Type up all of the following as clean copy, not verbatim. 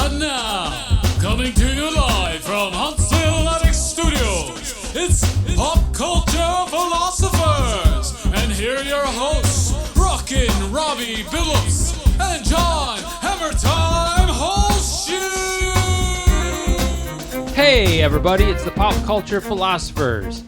And now, coming to you live from Huntsville Attic Studios, it's Pop Culture Philosophers. And here are your hosts, Rockin, Robbie, Billups, and John Hammertime Holshoe. Hey everybody, it's the Pop Culture Philosophers.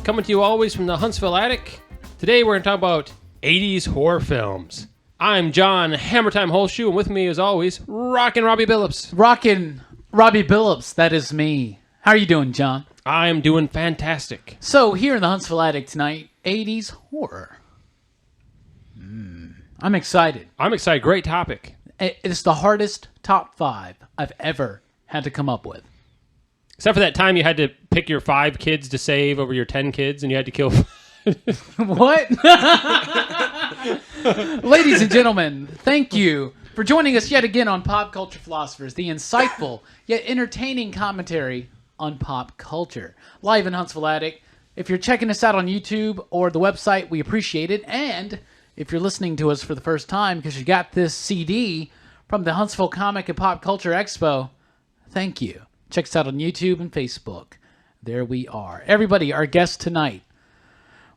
Coming to you always from the Huntsville Attic. Today we're going to talk about 80s horror films. I'm John Hammertime Holshoe, and with me as always, Rockin' Robbie Billups. Rockin' Robbie Billups, that is me. How are you doing, John? I am doing fantastic. So, here in the Huntsville Attic tonight, 80s horror. I'm excited. I'm excited. Great topic. It's the hardest top 5 I've ever had to come up with. Except for that time you had to pick your 5 kids to save over your 10 kids, and you had to kill... What? Ladies and gentlemen, thank you for joining us yet again on Pop Culture Philosophers, the insightful yet entertaining commentary on pop culture. Live in Huntsville Attic. If you're checking us out on YouTube or the website, we appreciate it. And if you're listening to us for the first time because you got this CD from the Huntsville Comic and Pop Culture Expo, thank you. Check us out on YouTube and Facebook. There we are. Everybody, our guest tonight.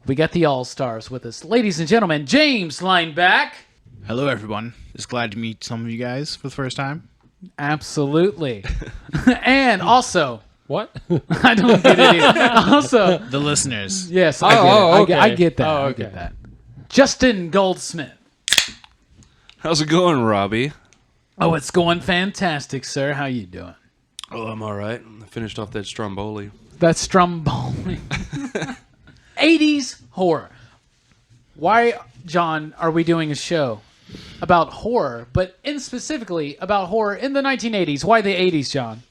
We got the All-Stars with us. Ladies and gentlemen, James Lineback. Hello, everyone. Just glad to meet some of you guys for the first time. Absolutely. And also... What? I don't get it either. Also... The listeners. Yes, I get it. okay. I get that. Oh, I get that. Justin Goldsmith. How's it going, Robbie? Oh, it's going fantastic, sir. How you doing? Oh, I'm all right. I finished off that Stromboli. That's Stromboli. 80s horror. Why, John, are we doing a show about horror, but specifically about horror in the 1980s? Why the 80s, John?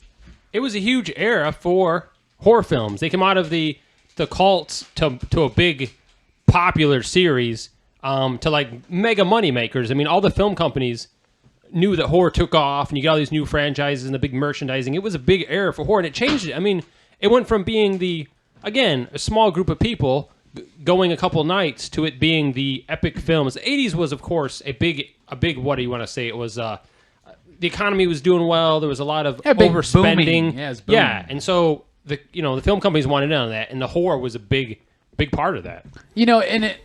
It was a huge era for horror films. They came out of the cults to a big popular series to like mega money makers. I mean, all the film companies knew that horror took off, and you got all these new franchises and the big merchandising. It was a big era for horror, and it changed it. I mean, it went from being a small group of people going a couple nights to it being the epic films. The 80s was, of course, a big, what do you want to say? It was, the economy was doing well. There was a lot of overspending. Booming. Yeah, it was booming. Yeah, and so the film companies wanted in on that, and the horror was a big part of that. You know, and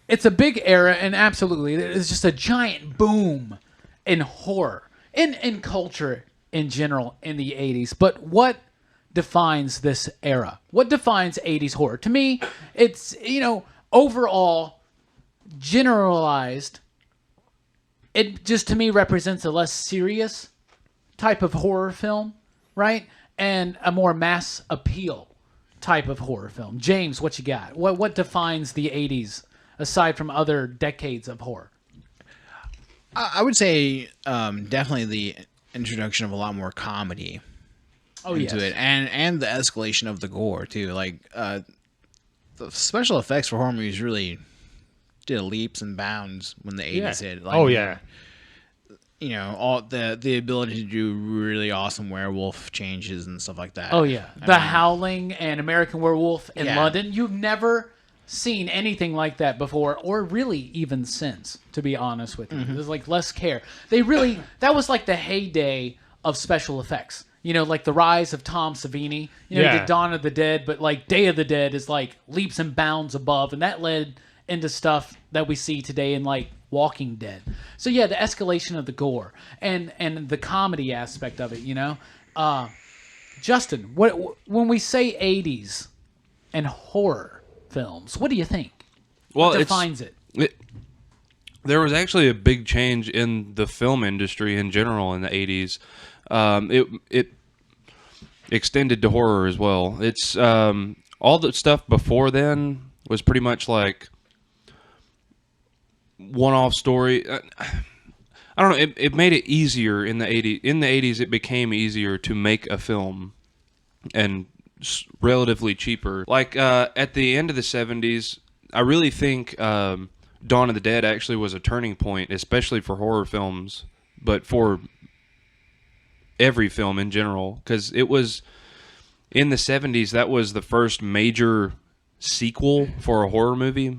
it's a big era, and absolutely, it's just a giant boom in horror, in culture in general in the 80s. But what defines this era? What defines 80s horror? To me, it's, overall, generalized, it just to me represents a less serious type of horror film, right? And a more mass appeal type of horror film. James, what you got? What defines the 80s aside from other decades of horror? I would say definitely the introduction of a lot more comedy into it, and the escalation of the gore too. Like the special effects for horror movies really did leaps and bounds when the 80s hit. Like, all the ability to do really awesome werewolf changes and stuff like that. Oh yeah, The Howling and American Werewolf in London. You've never seen anything like that before, or really even since, to be honest with you. There's like less care. That was like the heyday of special effects. Like the rise of Tom Savini. You did Dawn of the Dead, but like Day of the Dead is like leaps and bounds above, and that led into stuff that we see today in like Walking Dead. So yeah, the escalation of the gore and the comedy aspect of it. Justin, when we say 80s and horror films, what do you think? Well, what defines it? There was actually a big change in the film industry in general in the 80s. It extended to horror as well. It's all the stuff before then was pretty much like one-off story. I don't know. It made it easier in the 80s. In the 80s, it became easier to make a film and relatively cheaper. Like at the end of the 70s, I really think Dawn of the Dead actually was a turning point, especially for horror films, but for every film in general, because it was in the 70s that was the first major sequel for a horror movie,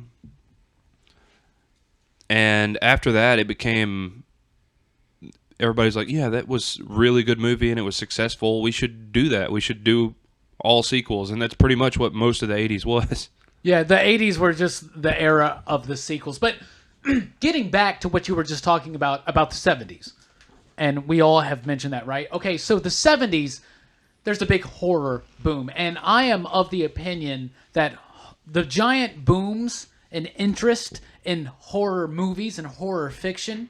and after that it became everybody's like, yeah, that was really good movie and it was successful. We should do that. We should do all sequels, and that's pretty much what most of the 80s was. Yeah, the 80s were just the era of the sequels. But getting back to what you were just talking about the 70s, and we all have mentioned that, right? Okay, so the 70s, there's a big horror boom, and I am of the opinion that the giant booms and interest in horror movies and horror fiction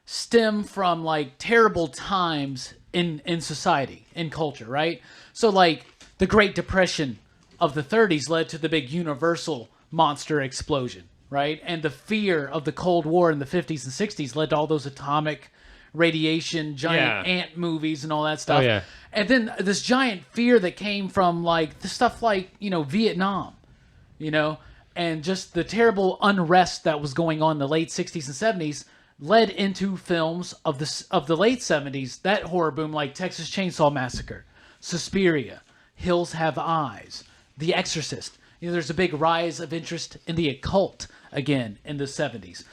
stem from like terrible times in society, in culture, right? So like the Great Depression of the 30s led to the big universal monster explosion, right? And the fear of the Cold War in the 50s and 60s led to all those atomic radiation, giant ant movies and all that stuff. Oh, yeah. And then this giant fear that came from like the stuff like, Vietnam, and just the terrible unrest that was going on in the late 60s and 70s led into films of the late 70s, that horror boom, like Texas Chainsaw Massacre, Suspiria, Hills Have Eyes, The Exorcist. There's a big rise of interest in the occult again in the 70s.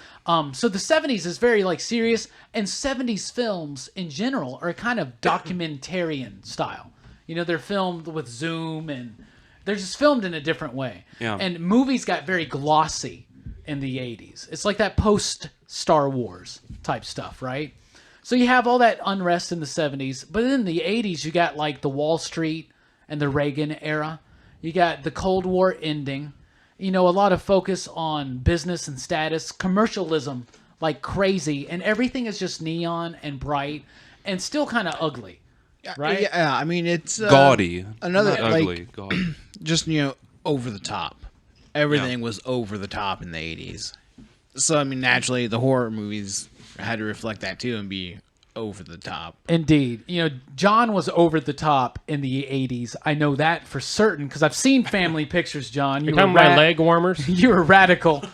So the 70s is very like serious, and 70s films in general are kind of documentarian style. They're filmed with zoom, and they're just filmed in a different way. Yeah. And movies got very glossy in the 80s. It's like that post-Star Wars type stuff, right? So you have all that unrest in the 70s, but in the 80s you got like the Wall Street and the Reagan era. You got the Cold War ending. A lot of focus on business and status, commercialism like crazy, and everything is just neon and bright and still kind of ugly, right? Yeah, I mean, it's Gaudy. Another Not like ugly. Gaudy. just over the top. Everything was over the top in the 80s. So I mean, naturally, the horror movies had to reflect that too and be over the top. Indeed. John was over the top in the 80s. I know that for certain because I've seen family pictures, John. You're talking about leg warmers? You were radical.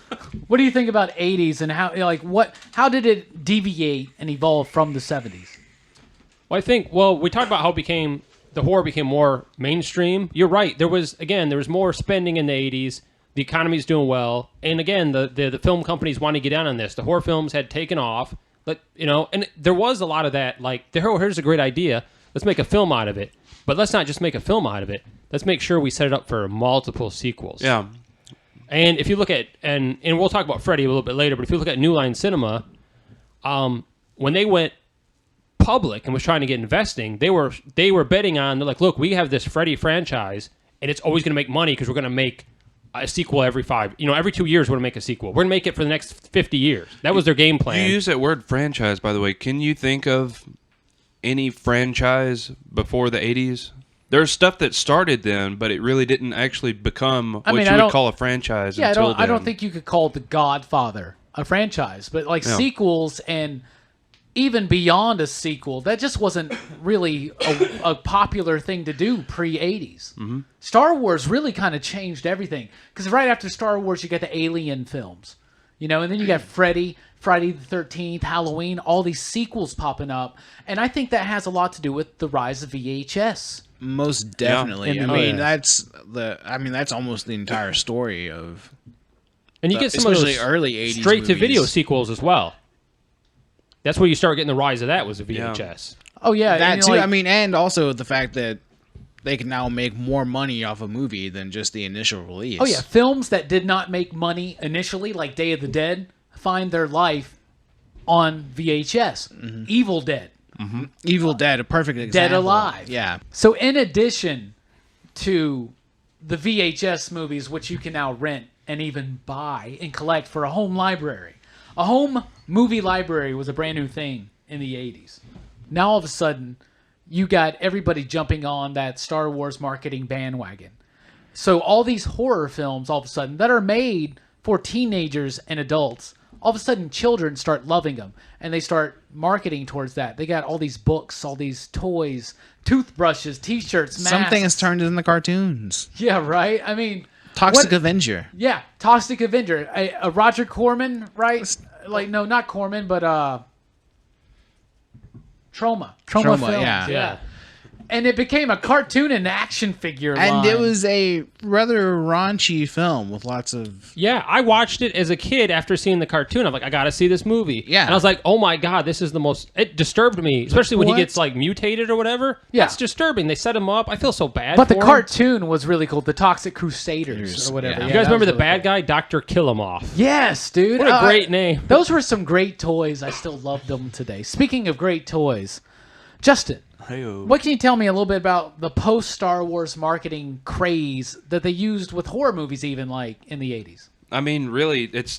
What do you think about 80s and how did it deviate and evolve from the 70s? Well, I think, we talked about how the horror became more mainstream. You're right. There was more spending in the 80s. The economy's doing well. And again, the film companies wanted to get down on this. The horror films had taken off. And there was a lot of that, like, here's a great idea. Let's make a film out of it. But let's not just make a film out of it. Let's make sure we set it up for multiple sequels. Yeah. And if you look at, and we'll talk about Freddy a little bit later, but if you look at New Line Cinema, when they went public and was trying to get investing, they were betting on, they're like, look, we have this Freddy franchise, and it's always going to make money because we're going to make a sequel every 2 years we're going to make a sequel. We're going to make it for the next 50 years. That was their game plan. You use that word franchise, by the way. Can you think of any franchise before the 80s? There's stuff that started then, but it really didn't actually become what you would call a franchise until then. I don't think you could call The Godfather a franchise, but like sequels and even beyond a sequel, that just wasn't really a popular thing to do pre-80s. Mm-hmm. Star Wars really kind of changed everything. Because right after Star Wars, you got the Alien films. And then you got Freddy, Friday the 13th, Halloween, all these sequels popping up. And I think that has a lot to do with the rise of VHS. Most definitely. Yeah. That's almost the entire story of... And you get some of those early 80s straight-to-video sequels as well. That's where you start getting the rise of that was the VHS. Yeah. Oh, yeah. That too. And also the fact that they can now make more money off a movie than just the initial release. Oh, yeah. Films that did not make money initially, like Day of the Dead, find their life on VHS. Mm-hmm. Evil Dead. Mm-hmm. Evil Dead, a perfect example. Dead Alive. Yeah. So in addition to the VHS movies, which you can now rent and even buy and collect for a home library, a home movie library was a brand new thing in the 80s. Now all of a sudden, you got everybody jumping on that Star Wars marketing bandwagon. So all these horror films, all of a sudden, that are made for teenagers and adults, all of a sudden children start loving them, and they start marketing towards that. They got all these books, all these toys, toothbrushes, T-shirts, masks. Something has turned into cartoons. Yeah, right? I mean... Toxic Avenger. Yeah, Toxic Avenger. A Roger Corman, right? Like, no, not Corman, but Trauma. Trauma films. Yeah. And it became a cartoon and action figure And line. it was a rather raunchy film with lots of... Yeah, I watched it as a kid after seeing the cartoon. I'm like, I gotta see this movie. Yeah. And I was like, oh my god, this is the most... It disturbed me, especially when he What? gets like mutated or whatever. Yeah. It's disturbing. They set him up. I feel so bad But the for him. cartoon was really cool. The Toxic Crusaders or whatever. Yeah. You guys that remember was the really bad cool. guy, Dr. Kill-Em-Off? Yes, dude. What a great name. Those were some great toys. I still love them today. Speaking of great toys, Justin, Hey-o. what can you tell me a little bit about the post-Star Wars marketing craze that they used with horror movies even like in the 80s? I mean, really, it's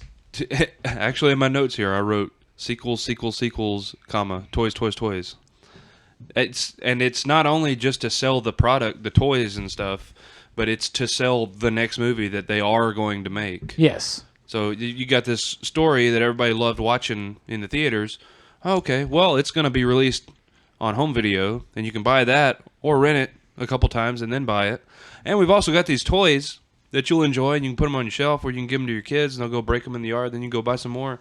actually in my notes here. I wrote sequels, comma toys. It's not only just to sell the product, the toys and stuff, but it's to sell the next movie that they are going to make. Yes. So you got this story that everybody loved watching in the theaters. Okay, well, it's going to be released on home video, and you can buy that or rent it a couple times and then buy it. And we've also got these toys that you'll enjoy, and you can put them on your shelf, or you can give them to your kids, and they'll go break them in the yard. Then you can go buy some more.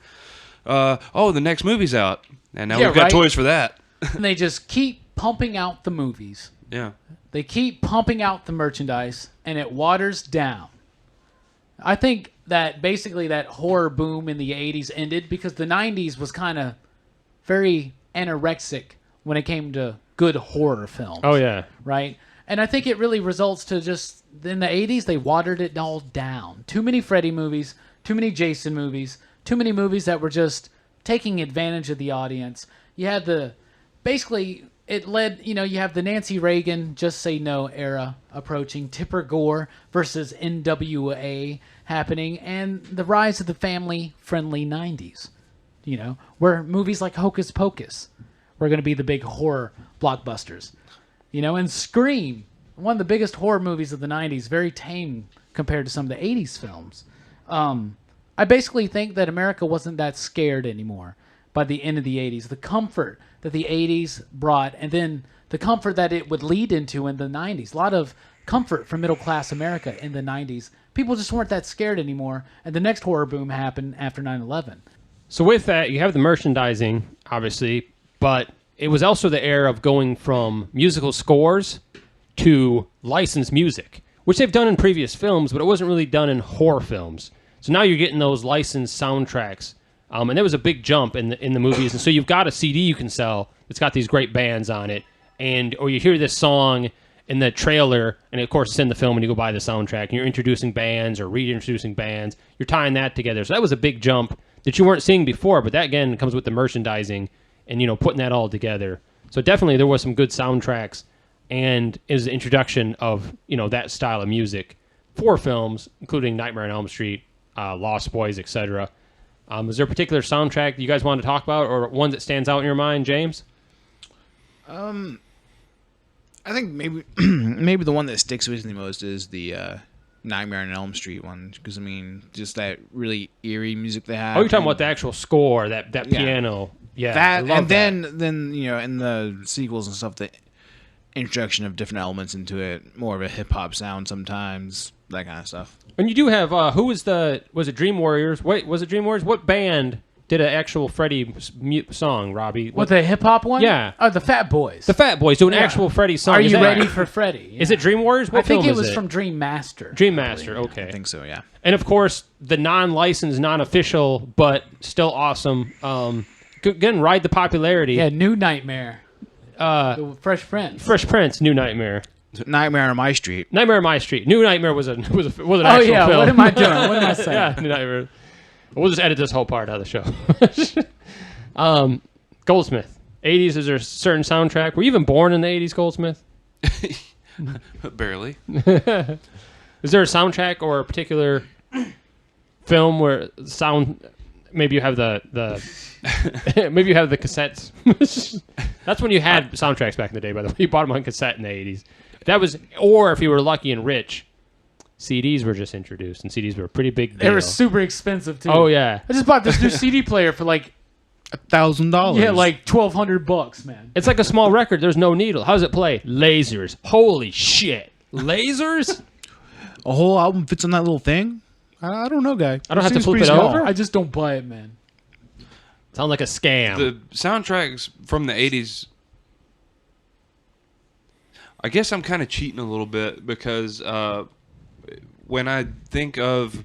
The next movie's out, and now Yeah, we've got right. toys for that. And they just keep pumping out the movies. Yeah. They keep pumping out the merchandise, and it waters down. I think that basically that horror boom in the 80s ended because the 90s was kind of very anorexic when it came to good horror films. Oh, yeah. Right? And I think it really results to just, in the 80s, they watered it all down. Too many Freddy movies, too many Jason movies, too many movies that were just taking advantage of the audience. You had it led, you have the Nancy Reagan Just Say No era approaching, Tipper Gore versus NWA happening, and the rise of the family-friendly 90s, where movies like Hocus Pocus were going to be the big horror blockbusters. And Scream, one of the biggest horror movies of the 90s, very tame compared to some of the 80s films. I basically think that America wasn't that scared anymore by the end of the 80s. The comfort that the 80s brought, and then the comfort that it would lead into in the 90s. A lot of comfort for middle-class America in the 90s. People just weren't that scared anymore, and the next horror boom happened after 9/11. So with that, you have the merchandising, obviously, but it was also the era of going from musical scores to licensed music, which they've done in previous films, but it wasn't really done in horror films. So now you're getting those licensed soundtracks, and there was a big jump in the movies. And so you've got a CD you can sell that's got these great bands on it, or you hear this song in the trailer, and of course it's in the film, and you go buy the soundtrack, and you're introducing bands or reintroducing bands. You're tying that together. So that was a big jump that you weren't seeing before, but that again comes with the merchandising and putting that all together. So definitely there was some good soundtracks, and is the introduction of that style of music for films, including Nightmare on Elm Street, Lost Boys, etc. Is there a particular soundtrack you guys want to talk about, or one that stands out in your mind, James? I think maybe the one that sticks with me the most is the Nightmare on Elm Street one, because just that really eerie music they have. Oh, you're talking about the actual score, that piano. Yeah, I that, love and that. then in the sequels and stuff, the introduction of different elements into it, more of a hip hop sound sometimes, that kind of stuff. And you do have was it Dream Warriors? Wait, was it Dream Warriors? What band did an actual Freddy song, Robbie? What, the hip-hop one? Yeah. Oh, the Fat Boys. The Fat Boys do an Yeah. actual Freddy song. Are Is you that- ready for Freddy? Is it Dream Warriors? What I think film it is was from Dream Master. Dream Master. Okay. I think so, yeah. And of course, the non-licensed, non-official, but still awesome. Again, ride the popularity. Yeah, New Nightmare. The Fresh Prince. Fresh Prince, New Nightmare. Nightmare on My Street. Nightmare on My Street. New Nightmare was an Oh, actual yeah. film. What am I doing? What am I saying? Yeah, New Nightmare. We'll just edit this whole part out of the show. Goldsmith. 80s, is there a certain soundtrack? Were you even born in the 80s, Goldsmith? Barely. Is there a soundtrack or a particular film where sound? Maybe you have the maybe you have the cassettes. That's when you had soundtracks back in the day. By the way, you bought them on cassette in the 80s. That was, or if you were lucky and rich, CDs were just introduced, and CDs were a pretty big deal. They were super expensive, too. Oh yeah, I just bought this new CD player for like $1,000. Yeah, like $1,200, man. it's like a small record. There's no needle. How does it play? Lasers. Holy shit! Lasers. a whole album fits on that little thing. I don't know, guy. I don't have to Seems flip pretty it small. over? I just don't buy it, man. Sound like a scam. The soundtracks from the 80s. I guess I'm kind of cheating a little bit because when I think of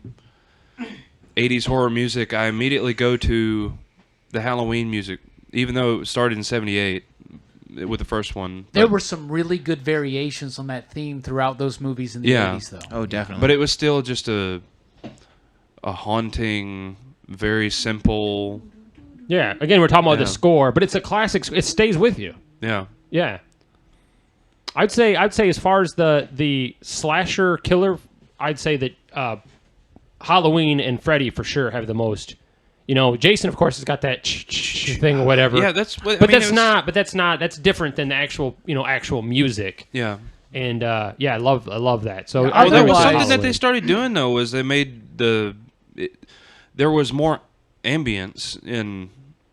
80s horror music, I immediately go to the Halloween music, even though it started in 78 with the first one. There were some really good variations on that theme throughout those movies in the 80s, though. Oh, definitely. But it was still just a haunting, very simple. Yeah, again, we're talking about the score, but it's a classic. It stays with you. Yeah. Yeah. I'd say as far as the slasher killer, I'd say that Halloween and Freddy for sure have the most. You know, Jason, of course, has got that thing or whatever. Yeah, that's what. But that's different than the actual music. Yeah. And I love that. So there was something that they started doing though, was they made there was more ambience in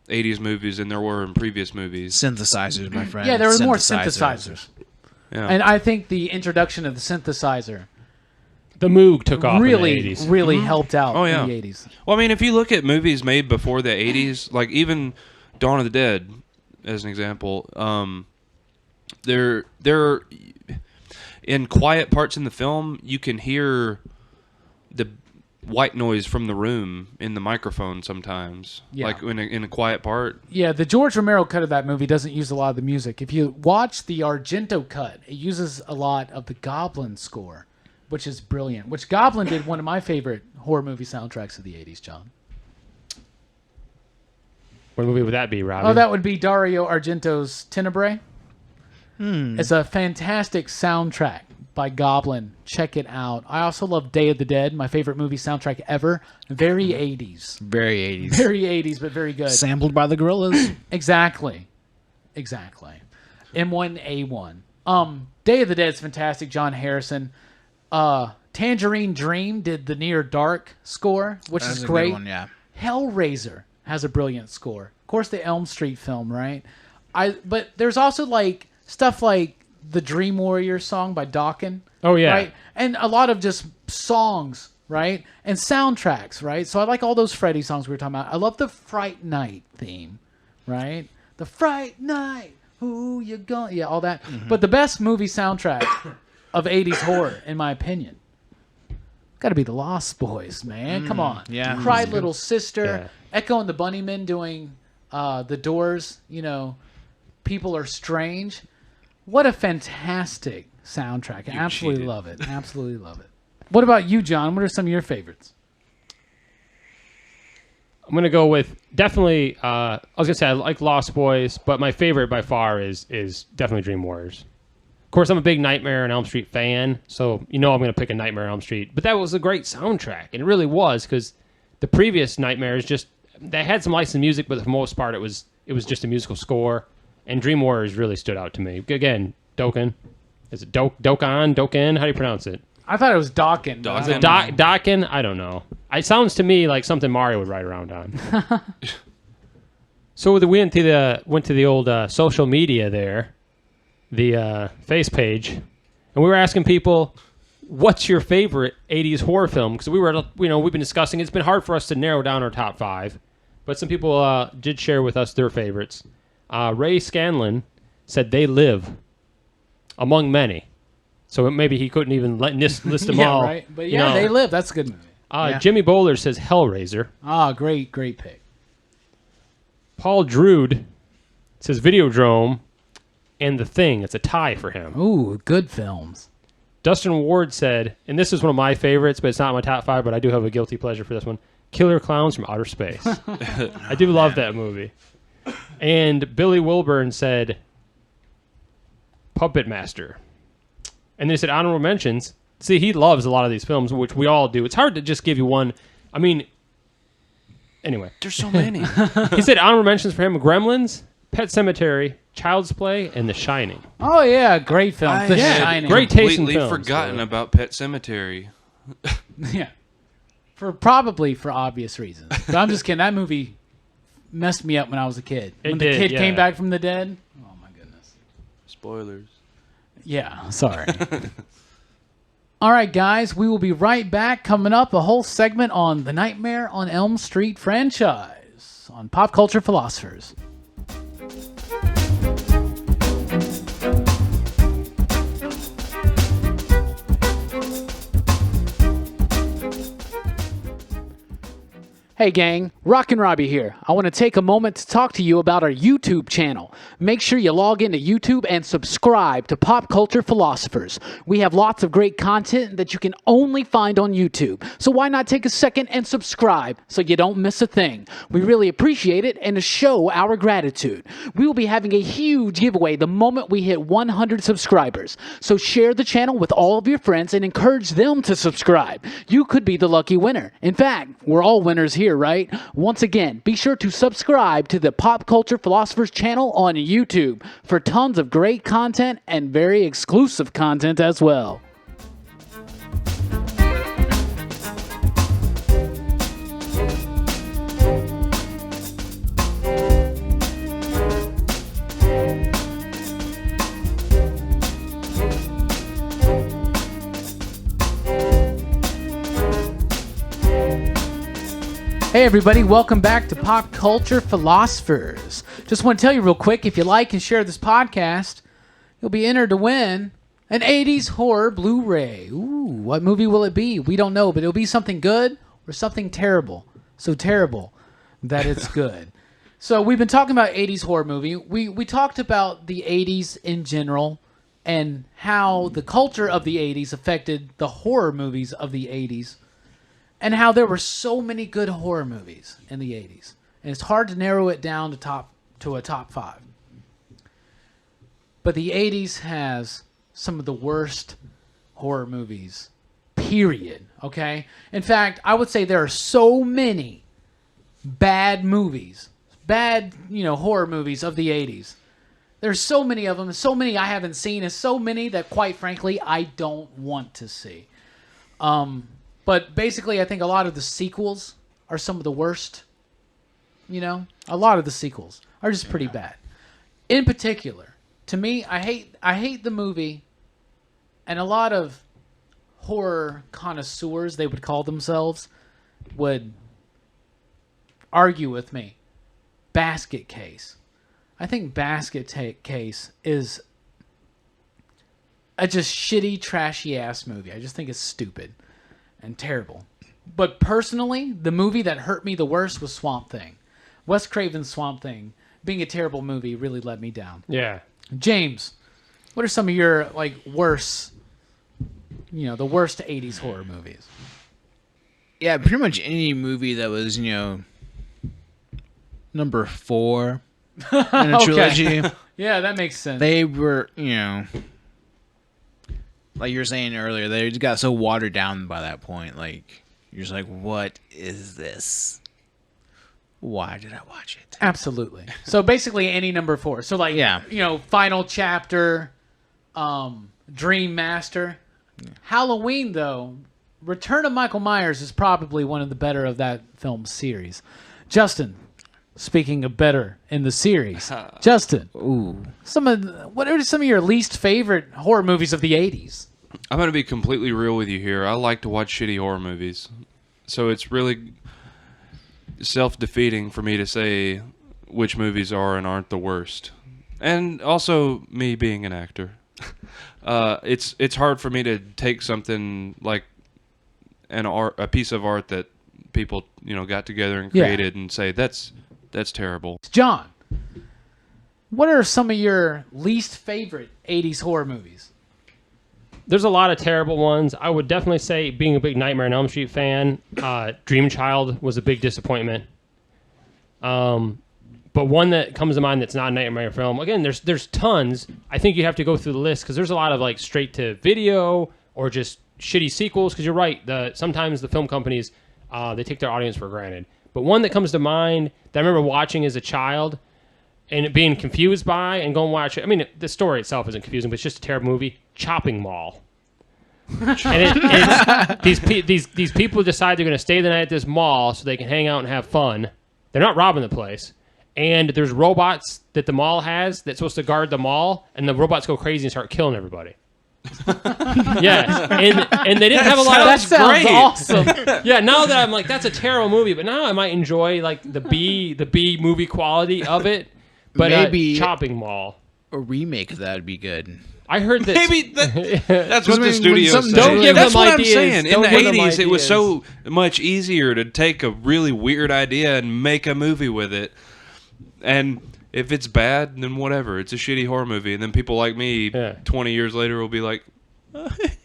80s movies than there were in previous movies. Synthesizers, my friend. Yeah, there were more synthesizers. Yeah. And I think the introduction of the synthesizer the Moog took off really, in the 80s. really helped out Oh, yeah. in the 80s. Well, I mean, if you look at movies made before the 80s, like even Dawn of the Dead, as an example, they're in quiet parts in the film, you can hear the white noise from the room in the microphone sometimes, like in a quiet part. Yeah, the George Romero cut of that movie doesn't use a lot of the music. If you watch the Argento cut, it uses a lot of the Goblin score, which is brilliant. Which Goblin did one of my favorite horror movie soundtracks of the 80s, John. What movie would that be, Robbie? Oh, that would be Dario Argento's Tenebrae. It's a fantastic soundtrack by Goblin. Check it out. I also love Day of the Dead, my favorite movie soundtrack ever. Very 80s. Very 80s. Very 80s, but very good. Sampled by the Gorillas. Exactly. M1A1. Day of the Dead's fantastic. John Harrison. Tangerine Dream did the Near Dark score, which That's is a great. good one, yeah. Hellraiser has a brilliant score. Of course, the Elm Street film, right? But there's also like stuff like the Dream Warrior song by Dawkins. Oh, yeah. Right? And a lot of just songs, right? And soundtracks, right? So I like all those Freddy songs we were talking about. I love the Fright Night theme, right? The Fright Night, who you gonna... Yeah, all that. Mm-hmm. But the best movie soundtrack of 80s horror, in my opinion, got to be the Lost Boys, man. Come on. Yeah. Cry Little Sister, Yeah. Echo and the Bunnymen doing The Doors, People Are Strange. What a fantastic soundtrack. I absolutely cheated. love it. Absolutely love it. What about you, John? What are some of your favorites? I'm going to go with definitely, I was going to say I like Lost Boys, but my favorite by far is definitely Dream Warriors. Of course, I'm a big Nightmare on Elm Street fan, so I'm going to pick a Nightmare on Elm Street. But that was a great soundtrack, and it really was, because the previous Nightmares they had some licensed music, but for the most part it was just a musical score. And Dream Warriors really stood out to me. Again, Dokken. Is it Dokken? How do you pronounce it? I thought it was Dawkins. Dawkins. Is it Dokken? I don't know. It sounds to me like something Mario would ride around on. So we went to the old social media there, the face page, and we were asking people, what's your favorite 80s horror film? Because we've been discussing, it's been hard for us to narrow down our top 5, but some people did share with us their favorites. Ray Scanlon said They Live, among many. So maybe he couldn't even list them all. Yeah, right. But yeah, They Live. That's a good movie. Jimmy Bowler says Hellraiser. Great pick. Paul Drude says Videodrome and The Thing. It's a tie for him. Ooh, good films. Dustin Ward said, and this is one of my favorites, but it's not my top 5, but I do have a guilty pleasure for this one, Killer Clowns from Outer Space. I do love that movie. And Billy Wilburn said Puppet Master. And then he said honorable mentions. See, he loves a lot of these films, which we all do. It's hard to just give you one. I mean, anyway. There's so many. He said honorable mentions for him, Gremlins, Pet Sematary, Child's Play, and The Shining. Oh, yeah, great film. The Shining. Great taste in Completely films. forgotten about Pet Sematary. Yeah. Probably for obvious reasons. But I'm just kidding. That movie messed me up when I was a kid. When the kid came back from the dead. Oh, my goodness. Spoilers. Yeah, sorry. All right, guys, we will be right back. Coming up, a whole segment on the Nightmare on Elm Street franchise on Pop Culture Philosophers. Hey gang, Rockin' Robbie here. I want to take a moment to talk to you about our YouTube channel. Make sure you log into YouTube and subscribe to Pop Culture Philosophers. We have lots of great content that you can only find on YouTube. So why not take a second and subscribe so you don't miss a thing? We really appreciate it and to show our gratitude. We will be having a huge giveaway the moment we hit 100 subscribers. So share the channel with all of your friends and encourage them to subscribe. You could be the lucky winner. In fact, we're all winners here, right? Once again, be sure to subscribe to the Pop Culture Philosophers channel on YouTube for tons of great content and very exclusive content as well. Hey everybody, welcome back to Pop Culture Philosophers. Just want to tell you real quick, if you like and share this podcast, you'll be entered to win an 80s horror Blu-ray. Ooh, what movie will it be? We don't know, but it'll be something good or something terrible. So terrible that it's good. So we've been talking about 80s horror movie. We talked about the 80s in general and how the culture of the 80s affected the horror movies of the 80s. And how there were so many good horror movies in the 80s. And it's hard to narrow it down to a top 5. But the 80s has some of the worst horror movies, period. Okay? In fact, I would say there are so many bad movies, horror movies of the 80s. There's so many of them, so many I haven't seen, and so many that, quite frankly, I don't want to see. But basically, I think a lot of the sequels are some of the worst. You know, a lot of the sequels are just pretty bad. In particular, to me, I hate the movie, and a lot of horror connoisseurs, they would call themselves, would argue with me. Basket Case. I think Basket Case is a just shitty, trashy ass movie. I just think it's stupid and terrible. But personally, the movie that hurt me the worst was Swamp Thing. Wes Craven's Swamp Thing, being a terrible movie, really let me down. Yeah. James, what are some of your the worst 80s horror movies? Yeah, pretty much any movie that was, number 4 in a trilogy. Yeah, that makes sense. They were, like you were saying earlier, they just got so watered down by that point. Like, you're just like, what is this? Why did I watch it? Absolutely. So basically any number 4. So Final Chapter, Dream Master. Yeah. Halloween, though, Return of Michael Myers is probably one of the better of that film series. Justin, speaking of better in the series, Justin, what are some of your least favorite horror movies of the 80s? I'm going to be completely real with you here. I like to watch shitty horror movies. So it's really self-defeating for me to say which movies are and aren't the worst. And also me being an actor. It's hard for me to take something like a piece of art that people, got together and created and say that's terrible. John, what are some of your least favorite 80s horror movies? There's a lot of terrible ones. I would definitely say, being a big Nightmare on Elm Street fan, Dream Child was a big disappointment. But one that comes to mind that's not a Nightmare film, again, there's tons. I think you have to go through the list because there's a lot of straight to video or just shitty sequels. Because you're right, sometimes the film companies they take their audience for granted. But one that comes to mind that I remember watching as a child and being confused by and going watch it. I mean, the story itself isn't confusing, but it's just a terrible movie. Chopping Mall. And these people decide they're going to stay the night at this mall so they can hang out and have fun. They're not robbing the place. And there's robots that the mall has that's supposed to guard the mall, and the robots go crazy and start killing everybody. Yes, and they didn't have a lot of... That sounds awesome. Yeah, now that I'm like, that's a terrible movie, but now I might enjoy the B movie quality of it. But maybe Chopping Mall. a remake of that would be good. I heard that Maybe that's what the studio something said. Don't give That's them what ideas. I'm saying. In Don't the give them 80s, it was ideas. so much easier to take a really weird idea and make a movie with it. And if it's bad, then whatever. It's a shitty horror movie. And then people like me, 20 years later, will be like,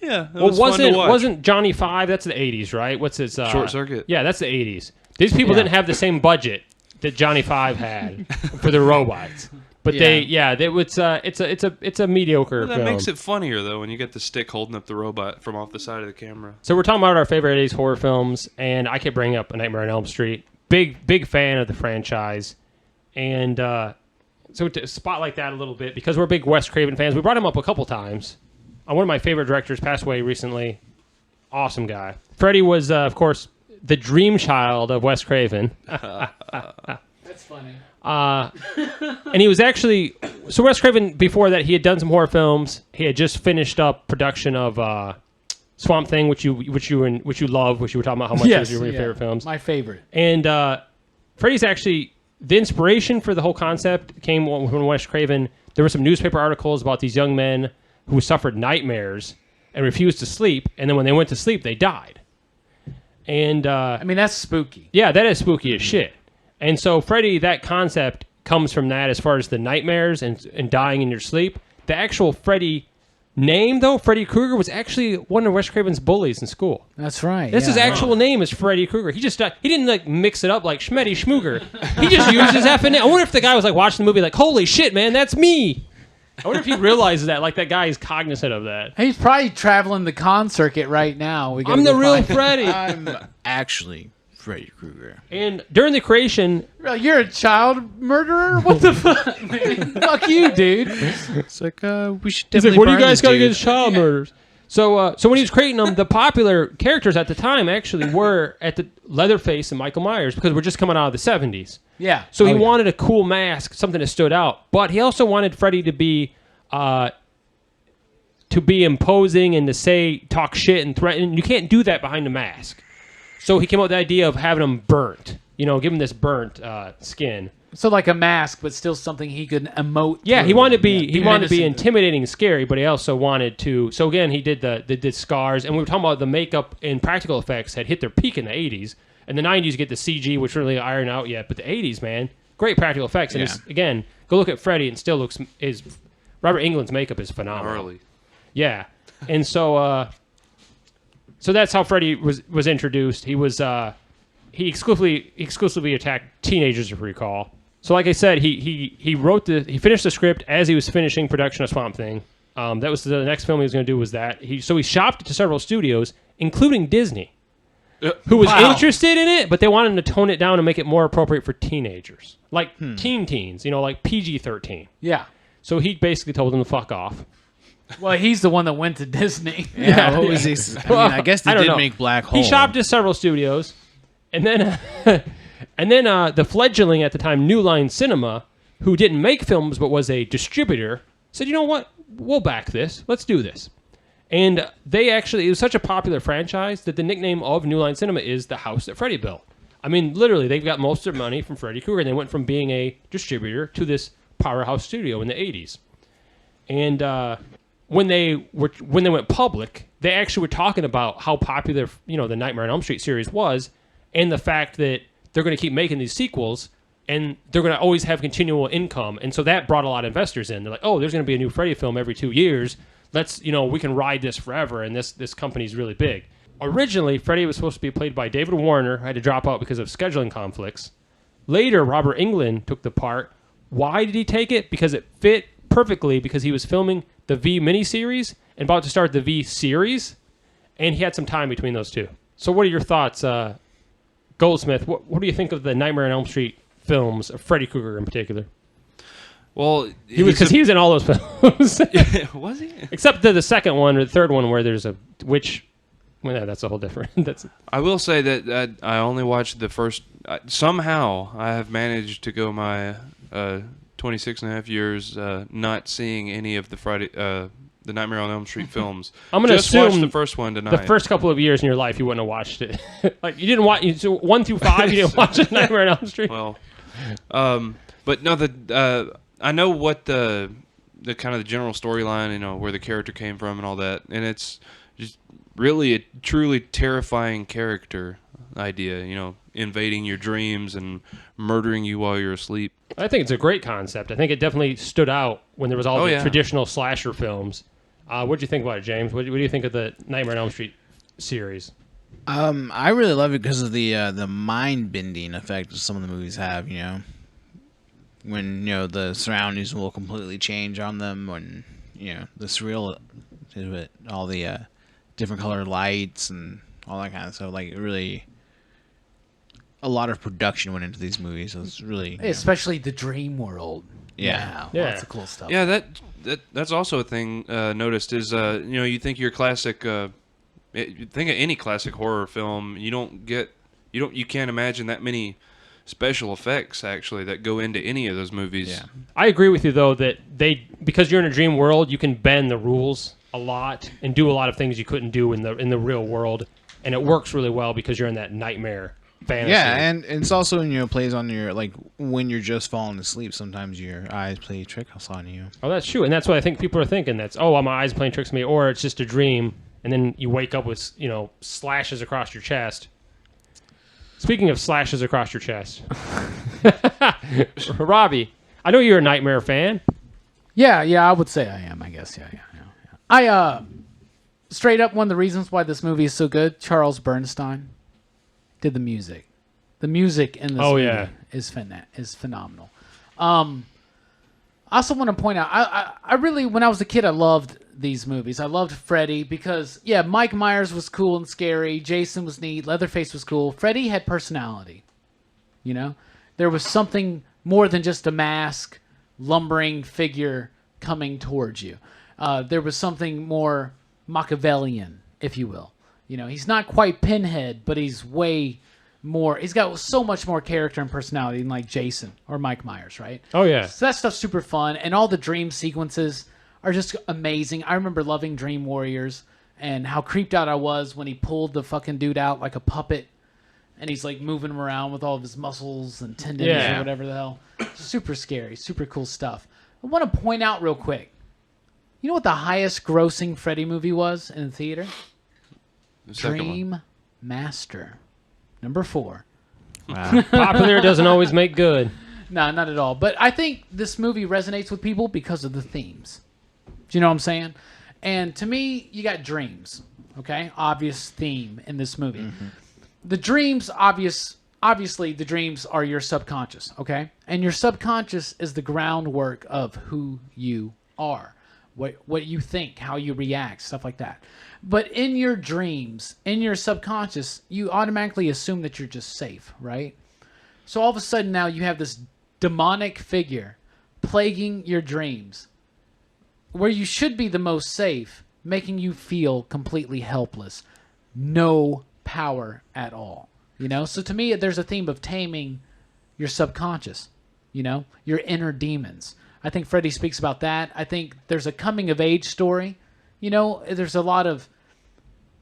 yeah, that was fun to watch. Wasn't Johnny Five? That's the 80s, right? What's his Short Circuit? Yeah, that's the 80s. These people didn't have the same budget that Johnny Five had for their robots. But it's a mediocre Well, that film. makes it funnier, though, when you get the stick holding up the robot from off the side of the camera. So we're talking about our favorite 80s horror films, and I kept bringing up A Nightmare on Elm Street. Big fan of the franchise. And so to spotlight that a little bit, because we're big Wes Craven fans, we brought him up a couple times. One of my favorite directors passed away recently. Awesome guy. Freddy was, of course, the dream child of Wes Craven. That's funny. And he was actually so Wes Craven. Before that, he had done some horror films. He had just finished up production of Swamp Thing, which you love, which you were talking about how much it was your favorite films. My favorite. And Freddy's actually the inspiration for the whole concept came when Wes Craven. There were some newspaper articles about these young men who suffered nightmares and refused to sleep, and then when they went to sleep, they died. And I mean, that's spooky. yeah, that is spooky as shit. And so Freddy, that concept comes from that as far as the nightmares and dying in your sleep. The actual Freddy name, though, Freddy Krueger, was actually one of Wes Craven's bullies in school. That's right. His actual name is Freddy Krueger. He just he didn't like mix it up like Schmetty Schmooger. He just used his effing name. I wonder if the guy was like watching the movie like, holy shit, man, that's me. I wonder if he realizes that, like that guy is cognizant of that. He's probably traveling the con circuit right now. I'm the real Freddy. I'm actually Freddy Krueger. And during the creation, You're a child murderer? What the fuck, man? Fuck you, dude. It's like we should he's definitely. like, what do you burn guys this got dude." against child murders? So when he was creating them, the popular characters at the time actually were at the Leatherface and Michael Myers because we're just coming out of the 70s. Yeah. So he wanted a cool mask, something that stood out. But he also wanted Freddy to be imposing and to talk shit and threaten. You can't do that behind a mask. So he came up with the idea of having him burnt. Give him this burnt skin. So like a mask, but still something he could emote. Yeah, through. he wanted to be menacing. intimidating and scary, but he also wanted to. So again, he did the scars, and we were talking about the makeup and practical effects had hit their peak in the 80s. And the 90s, you get the CG, which really iron out yet, but the 80s, man, great practical effects. And again, go look at Freddy, and still looks Robert Englund's makeup is phenomenal. Early. Yeah, and so that's how Freddy was introduced. He was he exclusively attacked teenagers, if you recall. So, like I said, he finished the script as he was finishing production of Swamp Thing. That was the next film he was going to do. Was that he shopped it to several studios, including Disney, who was interested in it, but they wanted him to tone it down and make it more appropriate for teenagers, like teens, like PG-13. Yeah. So he basically told them to fuck off. Well, he's the one that went to Disney. Yeah, what was he? I guess they I don't did know. make Black Hole. He shopped to several studios, and then the fledgling at the time, New Line Cinema, who didn't make films but was a distributor, said, "You know what? We'll back this. Let's do this." And it was such a popular franchise that the nickname of New Line Cinema is the house that Freddy built. I mean, literally, they've got most of their money from Freddy Krueger, and they went from being a distributor to this powerhouse studio in the 80s. And when they went public, they actually were talking about how popular, the Nightmare on Elm Street series was, and the fact that they're going to keep making these sequels, and they're going to always have continual income. And so that brought a lot of investors in. They're like, oh, there's going to be a new Freddy film every 2 years. Let's, we can ride this forever, and this company's really big. Originally, Freddy was supposed to be played by David Warner, who had to drop out because of scheduling conflicts. Later, Robert Englund took the part. Why did he take it? Because it fit perfectly, because he was filming the V miniseries and about to start the V series, and he had some time between those two. So what are your thoughts, Goldsmith? What do you think of the Nightmare on Elm Street films, of Freddy Krueger in particular? Well, He was in all those films. Was he? Except the second one or the third one where there's a witch. Well, yeah, that's a whole different. I will say that I only watched the first. Somehow, I have managed to go my 26 and a half years not seeing any of the Nightmare on Elm Street films. I'm going to assume watch the first one tonight. The first couple of years in your life, you wouldn't have watched it. Like you didn't watch so 1 through 5. You didn't watch Nightmare on Elm Street. Well, but no, I know what the the kind of the general storyline, where the character came from and all that. And it's just really a truly terrifying character idea, invading your dreams and murdering you while you're asleep. I think it's a great concept. I think it definitely stood out when there was all the yeah. traditional slasher films. What do you think about it, James? What do you think of the Nightmare on Elm Street series? I really love it because of the mind-bending effect some of the movies have, when, the surroundings will completely change on them, when, the surreal to it, all the different colored lights and all that kind of stuff. Like, really, a lot of production went into these movies. So it's really... Especially the dream world. Yeah. Yeah. Lots of cool stuff. Yeah, that's also a thing noticed is, you think your classic... you think of any classic horror film, you can't imagine that many special effects actually that go into any of those movies. Yeah. I agree with you though that because you're in a dream world, you can bend the rules a lot and do a lot of things you couldn't do in the real world, and it works really well because you're in that nightmare fantasy. Yeah, and it's also plays on your when you're just falling asleep. Sometimes your eyes play tricks on you. Oh, that's true, and that's what I think people are thinking. That's my eyes playing tricks on me, or it's just a dream. And then you wake up with, slashes across your chest. Speaking of slashes across your chest, Robbie, I know you're a Nightmare fan. Yeah, I would say I am, I guess. Yeah. I, straight up, one of the reasons why this movie is so good, Charles Bernstein did the music. The music in this movie is phenomenal. I also want to point out, I really, when I was a kid, I loved these movies. I loved Freddy because, Mike Myers was cool and scary. Jason was neat. Leatherface was cool. Freddy had personality. There was something more than just a mask, lumbering figure coming towards you. There was something more Machiavellian, if you will. He's not quite Pinhead, but he's way more. He's got so much more character and personality than like Jason or Mike Myers, right? Oh, yeah. So that stuff's super fun, and all the dream sequences are just amazing. I remember loving Dream Warriors and how creeped out I was when he pulled the fucking dude out like a puppet and he's like moving him around with all of his muscles and tendons or whatever the hell. Super scary, super cool stuff. I want to point out real quick. You know what the highest grossing Freddy movie was in the theater? The second one. Dream Master. Number 4. Wow. Popular doesn't always make good. No, not at all. But I think this movie resonates with people because of the themes. Do you know what I'm saying? And to me, you got dreams, okay? Obvious theme in this movie. Mm-hmm. The dreams, obviously, the dreams are your subconscious, okay? And your subconscious is the groundwork of who you are, what you think, how you react, stuff like that. But in your dreams, in your subconscious, you automatically assume that you're just safe, right? So all of a sudden now you have this demonic figure plaguing your dreams, where you should be the most safe, making you feel completely helpless. No power at all. So to me, there's a theme of taming your subconscious, your inner demons. I think Freddy speaks about that. I think there's a coming of age story. There's a lot of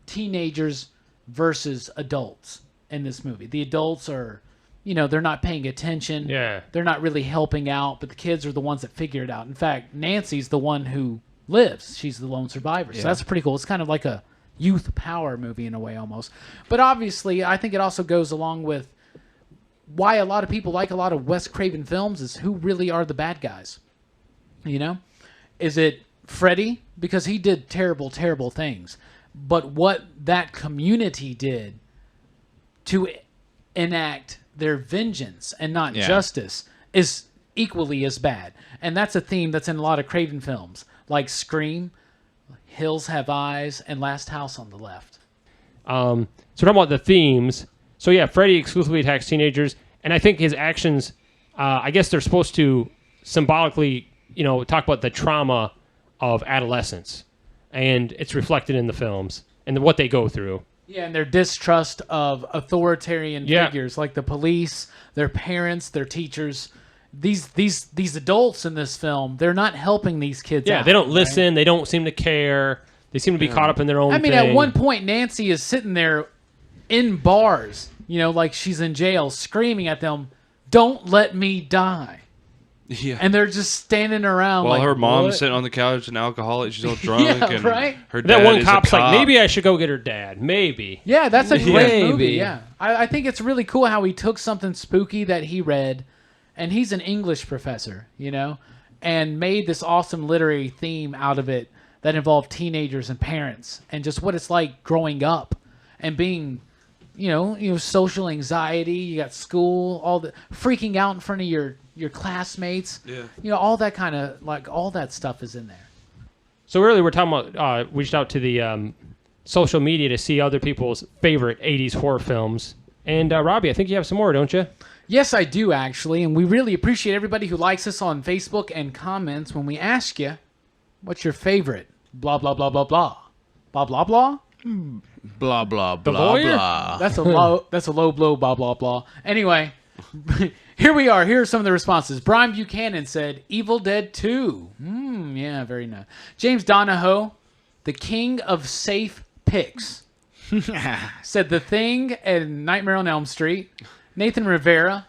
teenagers versus adults in this movie. The adults are, they're not paying attention. Yeah. They're not really helping out, but the kids are the ones that figure it out. In fact, Nancy's the one who lives. She's the lone survivor. So that's pretty cool. It's kind of like a youth power movie in a way almost. But obviously, I think it also goes along with why a lot of people like a lot of Wes Craven films is who really are the bad guys. Is it Freddy? Because he did terrible, terrible things. But what that community did to enact their vengeance and not justice is equally as bad. And that's a theme that's in a lot of Craven films, like Scream, Hills Have Eyes, and Last House on the Left. So talking about the themes. So yeah, Freddy exclusively attacks teenagers, and I think his actions, I guess they're supposed to symbolically, talk about the trauma of adolescence, and it's reflected in the films and what they go through. Yeah, and their distrust of authoritarian figures like the police, their parents, their teachers. These adults in this film, they're not helping these kids out. Yeah, they don't listen. Right? They don't seem to care. They seem to be caught up in their own thing. At one point, Nancy is sitting there in bars, like she's in jail, screaming at them, "Don't let me die." Yeah. And they're just standing around While like, her mom's what? sitting on the couch, an alcoholic, she's all drunk, Yeah, and right? her That dad one is cop's a cop. like, maybe I should go get her dad. Maybe. Yeah, that's a great movie. Maybe. Yeah, I think it's really cool how he took something spooky that he read, and he's an English professor, and made this awesome literary theme out of it that involved teenagers and parents, and just what it's like growing up and being, social anxiety. You got school, all the freaking out in front of your classmates. Yeah. All that kind of all that stuff is in there. So earlier we're talking about reached out to the social media to see other people's favorite 80s horror films. And Robbie, I think you have some more, don't you? Yes, I do, actually. And we really appreciate everybody who likes us on Facebook and comments when we ask you, what's your favorite? Blah, blah, blah, blah, blah. Blah, blah, blah? Blah blah blah lawyer? blah. That's a low blow, blah, blah, blah. Anyway, here we are. Here are some of the responses. Brian Buchanan said, Evil Dead 2. Yeah, very nice. James Donahoe, the king of safe picks, said The Thing and Nightmare on Elm Street. Nathan Rivera,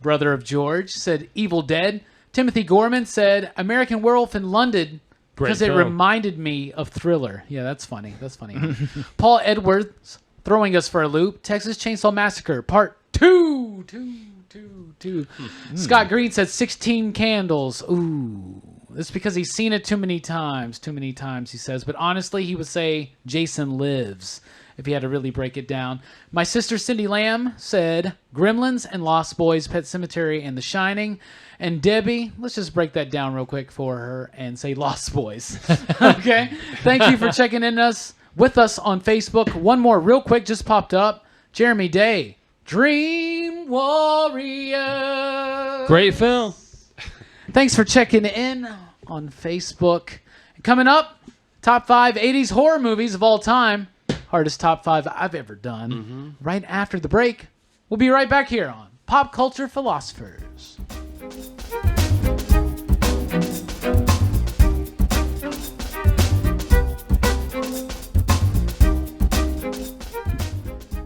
brother of George, said Evil Dead. Timothy Gorman said American Werewolf in London because it reminded me of Thriller. Yeah, that's funny. Paul Edwards throwing us for a loop. Texas Chainsaw Massacre Part 2. Scott Green said 16 Candles. Ooh. It's because he's seen it too many times, he says. But honestly, he would say Jason Lives if he had to really break it down. My sister Cindy Lamb said Gremlins and Lost Boys, Pet Sematary, and The Shining. And Debbie, let's just break that down real quick for her and say Lost Boys. Okay? Thank you for checking in with us on Facebook. One more real quick just popped up. Jeremy Day, Dream Warrior. Great film. Thanks for checking in on Facebook. Coming up, top 5 80s horror movies of all time. Hardest top 5 I've ever done. Right after the break, we'll be right back here on Pop Culture Philosophers.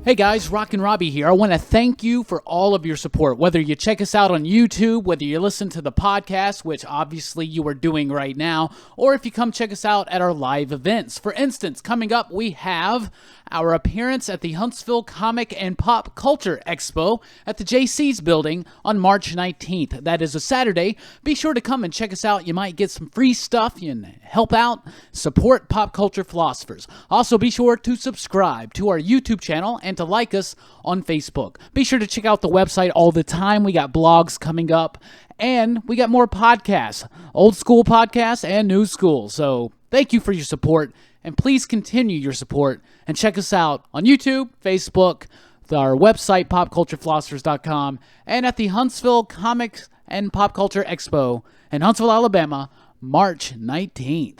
Hey guys, Rockin' Robbie here. I want to thank you for all of your support. Whether you check us out on YouTube, whether you listen to the podcast, which obviously you are doing right now, or if you come check us out at our live events. For instance, coming up, we have our appearance at the Huntsville Comic and Pop Culture Expo at the JC's building on March 19th. That is a Saturday. Be sure to come and check us out. You might get some free stuff. You can help out, support Pop Culture Philosophers. Also, be sure to subscribe to our YouTube channel and to like us on Facebook. Be sure to check out the website all the time. We got blogs coming up, and we got more podcasts, old school podcasts and new school. So thank you for your support, and please continue your support and check us out on YouTube, Facebook, our website, popculturephilosophers.com, and at the Huntsville Comics and Pop Culture Expo in Huntsville, Alabama, March 19th.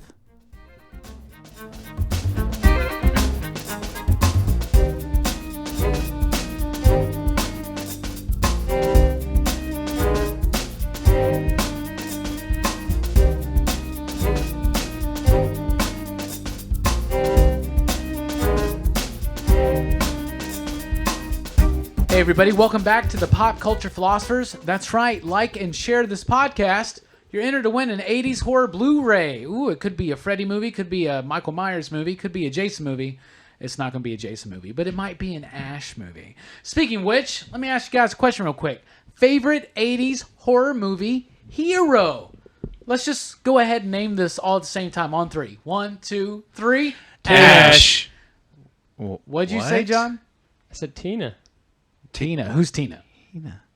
Hey everybody, welcome back to the Pop Culture Philosophers. That's right, like and share this podcast. You're entered to win an 80s horror Blu-ray. Ooh, it could be a Freddy movie, could be a Michael Myers movie, could be a Jason movie. It's not going to be a Jason movie, but it might be an Ash movie. Speaking of which, let me ask you guys a question real quick. Favorite 80s horror movie hero? Let's just go ahead and name this all at the same time on 3. 1, 2, 3. Ash. What'd you say, John? I said Tina. Tina. Who's Tina?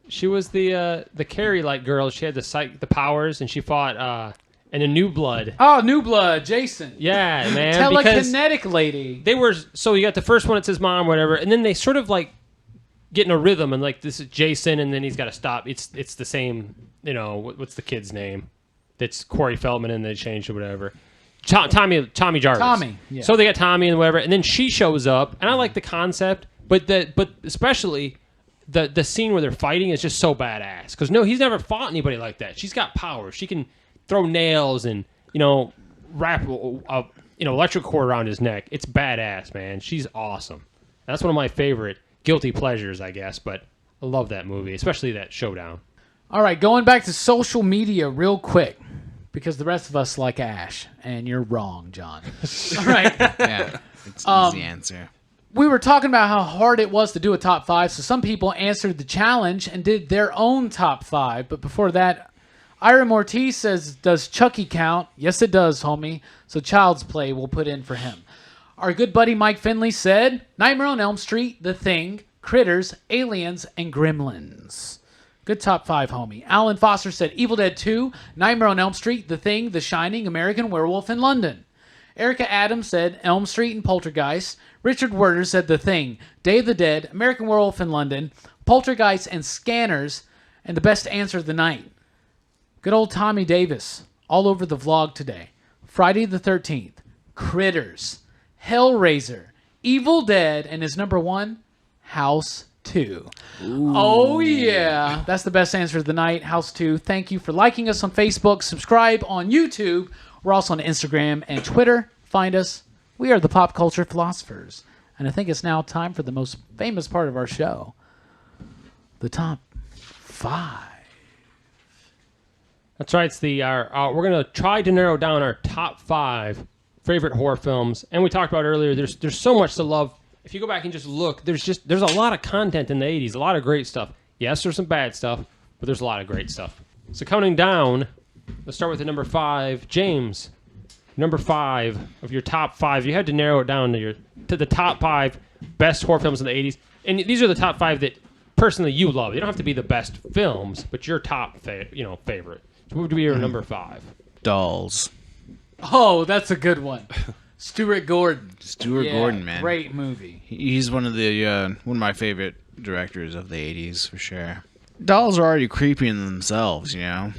She was the Carrie-like girl. She had the powers, and she fought in a New Blood. Oh, New Blood, Jason. Yeah, man. Telekinetic lady. They were so you got the first one. It says mom, whatever, and then they sort of like get in a rhythm, and like this is Jason, and then he's got to stop. It's the same. What's the kid's name? That's Corey Feldman, and they changed it, whatever. Tommy Jarvis. Tommy. Yeah. So they got Tommy and whatever, and then she shows up, and I like the concept, but especially. The scene where they're fighting is just so badass because he's never fought anybody like that. She's got power. She can throw nails and wrap electric cord around his neck. It's badass, man. She's awesome. That's one of my favorite guilty pleasures, I guess. But I love that movie, especially that showdown. All right, going back to social media real quick, because the rest of us like Ash, and you're wrong, John. All right. Yeah, it's an easy answer. We were talking about how hard it was to do a top 5, so some people answered the challenge and did their own top 5. But before that, Ira Ortiz says, does Chucky count? Yes, it does, homie. So Child's Play we'll put in for him. Our good buddy Mike Finley said, Nightmare on Elm Street, The Thing, Critters, Aliens, and Gremlins. Good top 5, homie. Alan Foster said, Evil Dead 2, Nightmare on Elm Street, The Thing, The Shining, American Werewolf, and London. Erica Adams said Elm Street and Poltergeist. Richard Werder said The Thing, Day of the Dead, American Werewolf in London, Poltergeist, and Scanners, and the best answer of the night. Good old Tommy Davis, all over the vlog today. Friday the 13th, Critters, Hellraiser, Evil Dead, and his number 1, House 2. Ooh. Oh, yeah. That's the best answer of the night, House 2. Thank you for liking us on Facebook. Subscribe on YouTube. We're also on Instagram and Twitter. Find us. We are the Pop Culture Philosophers. And I think it's now time for the most famous part of our show. The top 5. That's right. It's we're going to try to narrow down our top 5 favorite horror films. And we talked about earlier, there's so much to love. If you go back and just look, there's a lot of content in the 80s, a lot of great stuff. Yes, there's some bad stuff, but there's a lot of great stuff. So counting down, let's start with the number 5. James, number 5 of your top 5. You had to narrow it down to the top 5 best horror films in the 80s. And these are the top 5 that personally you love. They don't have to be the best films, but your top favorite. So what would be your number 5? Dolls. Oh, that's a good one. Stuart Gordon. Stuart Gordon, man. Great movie. He's one of my favorite directors of the 80s, for sure. Dolls are already creepy in themselves, you know?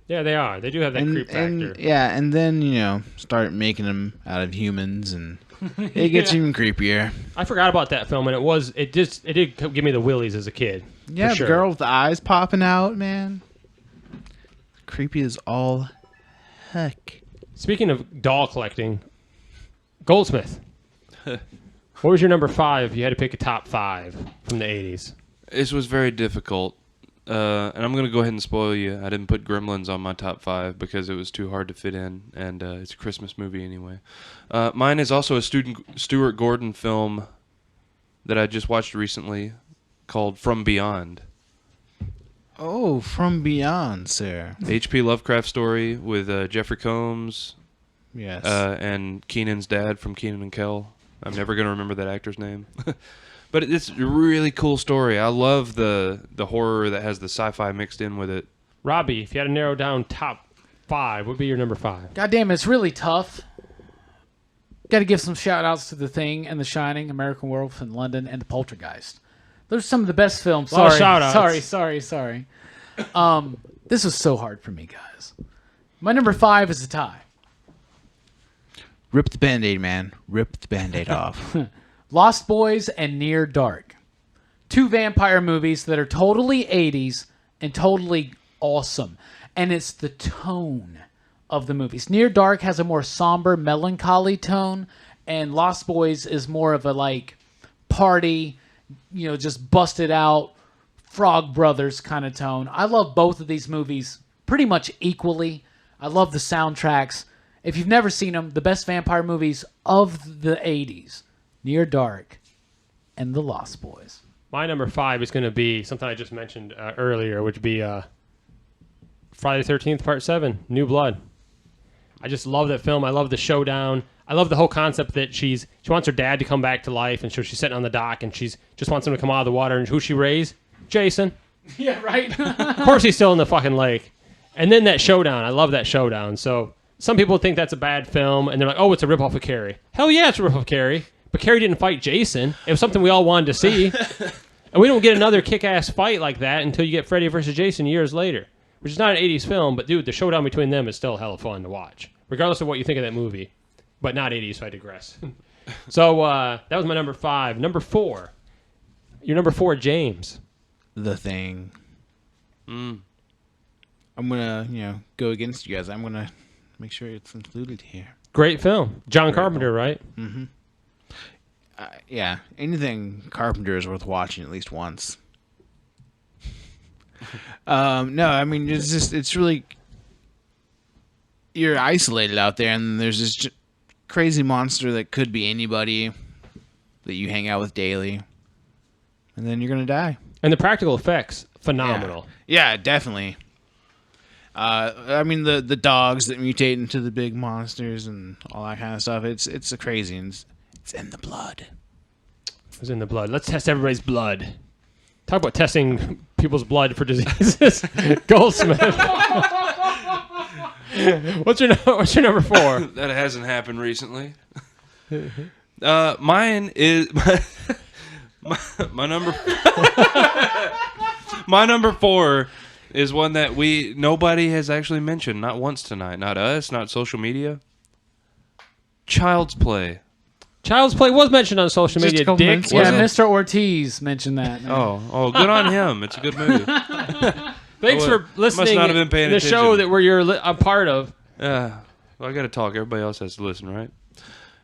Yeah, they are. They do have that creep factor. Yeah, and then, start making them out of humans, and it gets even creepier. I forgot about that film, and it did give me the willies as a kid. Yeah, sure. The girl with the eyes popping out, man. Creepy as all heck. Speaking of doll collecting, Goldsmith. What was your number 5 if you had to pick a top 5 from the 80s? This was very difficult. And I'm going to go ahead and spoil you. I didn't put Gremlins on my top 5 because it was too hard to fit in, and it's a Christmas movie anyway. Mine is also a Stuart Gordon film that I just watched recently called From Beyond. Oh, From Beyond, sir. H.P. Lovecraft story with Jeffrey Combs. Yes. And Keenan's dad from Keenan and Kel. I'm never going to remember that actor's name. But it's a really cool story. I love the horror that has the sci-fi mixed in with it. Robbie, if you had to narrow down top 5, what would be your number 5? Goddamn, it's really tough. Got to give some shout-outs to The Thing and The Shining, American Werewolf in London, and The Poltergeist. Those are some of the best films. A lot of shout-outs. Sorry. This was so hard for me, guys. My number 5 is a tie. Rip the Band-Aid, man. Rip the Band-Aid off. Lost Boys and Near Dark. 2 vampire movies that are totally 80s and totally awesome. And it's the tone of the movies. Near Dark has a more somber, melancholy tone, and Lost Boys is more of a party, just busted out Frog Brothers kind of tone. I love both of these movies pretty much equally. I love the soundtracks. If you've never seen them, the best vampire movies of the 80s, Near Dark and The Lost Boys. My number 5 is going to be something I just mentioned earlier, which would be Friday the 13th, Part 7, New Blood. I just love that film. I love the showdown. I love the whole concept that she wants her dad to come back to life, and so she's sitting on the dock, and she's just wants him to come out of the water, and who she raised? Jason. Yeah, right? Of course he's still in the fucking lake. And then that showdown. I love that showdown. So some people think that's a bad film, and they're like, oh, it's a ripoff of Carrie. Hell yeah, it's a ripoff of Carrie. But Carrie didn't fight Jason. It was something we all wanted to see. And we don't get another kick-ass fight like that until you get Freddy versus Jason years later, which is not an 80s film, but dude, the showdown between them is still hella fun to watch, regardless of what you think of that movie. But not 80s, so I digress. So that was my number 5. Number 4. Your number 4, James. The Thing. I'm going to, go against you guys. I'm going to make sure it's included here. Great film. John Carpenter, right? Mm-hmm. Yeah, anything Carpenter is worth watching at least once. No, I mean it's really you're isolated out there, and there's this crazy monster that could be anybody that you hang out with daily, and then you're gonna die. And the practical effects, phenomenal. Yeah, definitely. I mean the dogs that mutate into the big monsters and all that kind of stuff. It's crazy, and it's in the blood. It's in the blood. Let's test everybody's blood. Talk about testing people's blood for diseases. Goldsmith. What's your number 4? That hasn't happened recently. Mine is my number. My number 4 is one that nobody has actually mentioned, not once tonight, not us, not social media. Child's Play. Child's Play was mentioned on social Just media, a couple Dick. minutes. Yeah, Mr. Ortiz mentioned that. Oh, good on him. It's a good movie. Thanks for listening. Must not have been paying the attention. show that you're a part of. Well, I got to talk. Everybody else has to listen, right?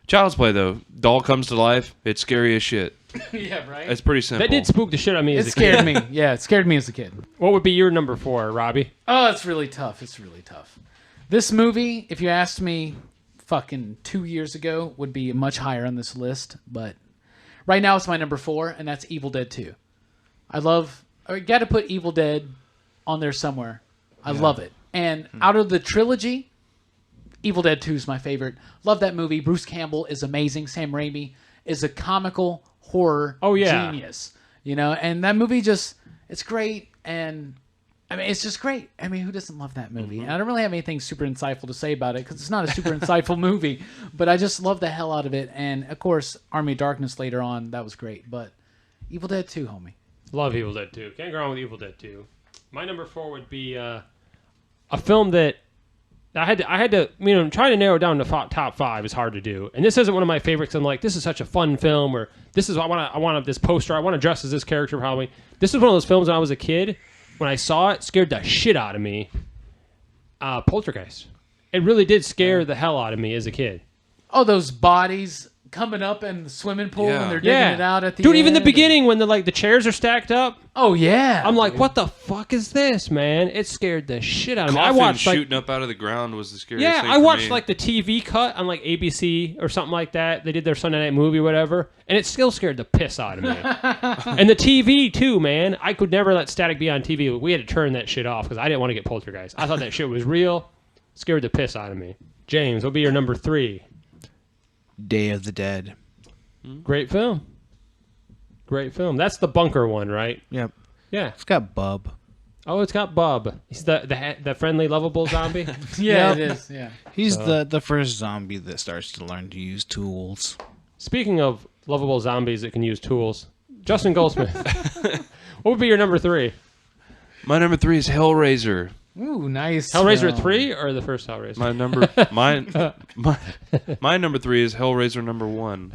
Child's Play, though. Doll comes to life. It's scary as shit. Yeah, right. It's pretty simple. That did spook the shit out of me It as a scared kid. me. Yeah, it scared me as a kid. What would be your number 4, Robbie? Oh, it's really tough. It's really tough. This movie, if you asked me fucking 2 years ago, would be much higher on this list. But right now it's my number 4, and that's Evil Dead 2. I got to put Evil Dead on there somewhere. I love it. And out of the trilogy, Evil Dead 2 is my favorite. Love that movie. Bruce Campbell is amazing. Sam Raimi is a comical horror genius. You know, and that movie it's great. And I mean, it's just great. I mean, who doesn't love that movie? And I don't really have anything super insightful to say about it because it's not a super insightful movie, but I just love the hell out of it. And of course, Army of Darkness later on, that was great. But Evil Dead 2, homie. Love Evil Dead 2. Can't go wrong with Evil Dead 2. My number 4 would be a film that I had to, trying to narrow down the top 5 is hard to do. And this isn't one of my favorites. I'm like, this is such a fun film, or this is, I want this poster. I want to dress as this character for Halloween. This is one of those films when I was a kid. When I saw it, scared the shit out of me. Poltergeist. It really did scare the hell out of me as a kid. Oh, those bodies coming up in the swimming pool and they're digging it out at the Dude, end. even the beginning when the chairs are stacked up. Oh, yeah. I'm like, what the fuck is this, man? It scared the shit out of me. I Coffin watched shooting up out of the ground was the scariest thing I for watched me. the TV cut on ABC or something like that. They did their Sunday night movie or whatever, and it still scared the piss out of me. And the TV too, man. I could never let static be on TV. We had to turn that shit off because I didn't want to get poltergeist. I thought that shit was real. Scared the piss out of me. James, what'll be your number 3? Day of the Dead. Great film. Great film. That's the bunker one, right? Yep. Yeah. It's got Bub. Oh, it's got Bub. He's the friendly, lovable zombie. Yeah, it is. Yeah. He's the first zombie that starts to learn to use tools. Speaking of lovable zombies that can use tools, Justin Goldsmith. What would be your number 3? My number 3 is Hellraiser. Ooh, nice. Hellraiser film. 3 or the first Hellraiser? My number 3 is Hellraiser number 1.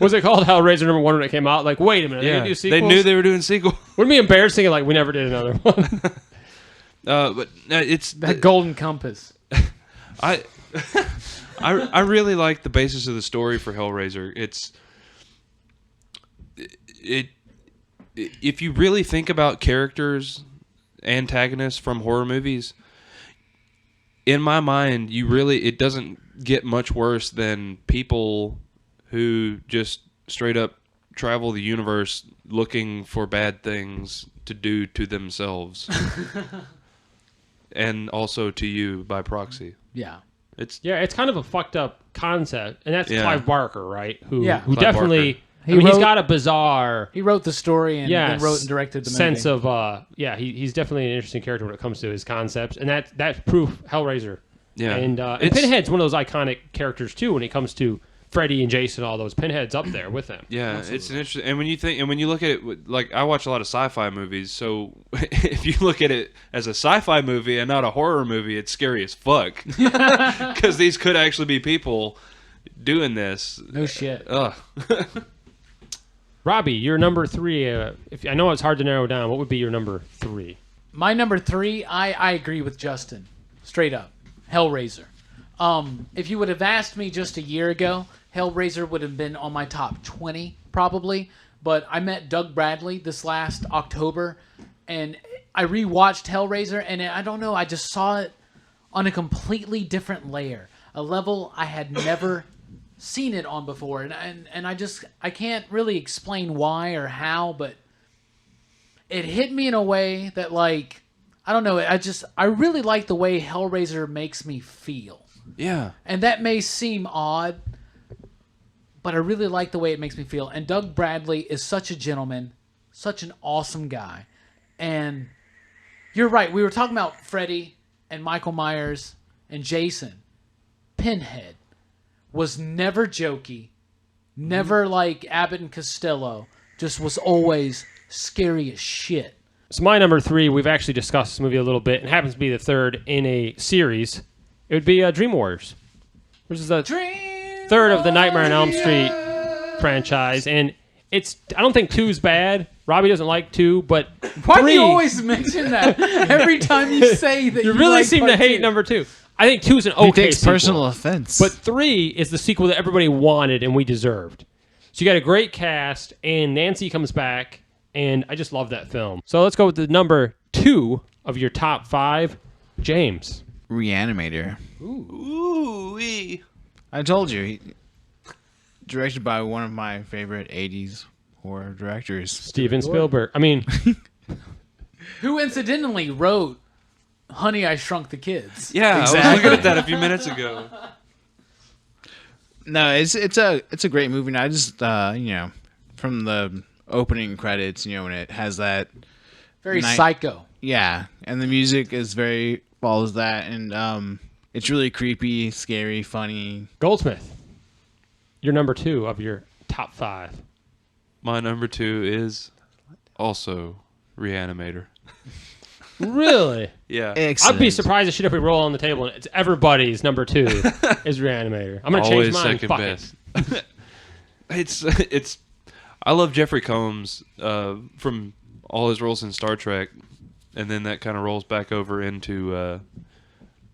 Was it called Hellraiser number 1 when it came out? Like, wait a minute, they do sequels? They knew they were doing sequel. Wouldn't it be embarrassing? Like, we never did another one. But it's That golden compass. I really like the basis of the story for Hellraiser. If you really think about characters, antagonists from horror movies, in my mind, it doesn't get much worse than people who just straight up travel the universe looking for bad things to do to themselves. And also to you by proxy. Yeah. It's kind of a fucked up concept. And that's Clive Barker, right? Who Clive definitely... Barker. He's got a bizarre... He wrote the story and then wrote and directed the movie. sense of... he's definitely an interesting character when it comes to his concepts. And that's proof Hellraiser. Yeah. And Pinhead's one of those iconic characters, too, when it comes to Freddy and Jason, all those. Pinhead's up there with them. Yeah, absolutely. It's an interesting... And when you look at it... Like, I watch a lot of sci-fi movies, so if you look at it as a sci-fi movie and not a horror movie, it's scary as fuck. Because these could actually be people doing this. No shit. Ugh. Robbie, your number 3. I know it's hard to narrow down. What would be your number 3? My number 3, I agree with Justin. Straight up. Hellraiser. If you would have asked me just a year ago, Hellraiser would have been on my top 20, probably. But I met Doug Bradley this last October, and I rewatched Hellraiser, and I don't know, I just saw it on a completely different layer, a level I had never seen it on before, and I can't really explain why or how, but it hit me in a way that, like, I don't know, I really like the way Hellraiser makes me feel. Yeah. And that may seem odd, but I really like the way it makes me feel. And Doug Bradley is such a gentleman, such an awesome guy. And you're right, we were talking about Freddy and Michael Myers and Jason. Pinhead was never jokey, never like Abbott and Costello, just was always scary as shit. So my number 3, we've actually discussed this movie a little bit, and happens to be the third in a series. It would be Dream Warriors. Which is the third of the Nightmare on Elm Street franchise. And I don't think 2's bad. Robbie doesn't like 2, but 3... Why do you always mention that every time you say that you really like seem to hate 2? number 2. I think 2's an okay He takes sequel. personal offense. But 3 is the sequel that everybody wanted and we deserved. So you got a great cast, and Nancy comes back, and I just love that film. So let's go with the number 2 of your top 5, James. Reanimator. Ooh-wee. I told you. Directed by one of my favorite 80s horror directors. Steven Spielberg. I mean... Who incidentally wrote Honey, I Shrunk the Kids. Yeah, Exactly. I was looking at that a few minutes ago. No, it's a great movie. And I just from the opening credits, when it has that Very psycho. Yeah, and the music is very follows that, and it's really creepy, scary, funny. Goldsmith. Your number 2 of your top 5. My number 2 is also Reanimator. Really? Yeah. Excellent. I'd be surprised as shit if we roll on the table and it's everybody's number 2 is Reanimator. I'm going to change Always mine. second Fuck best. it. It's. I love Jeffrey Combs from all his roles in Star Trek, and then that kind of rolls back over into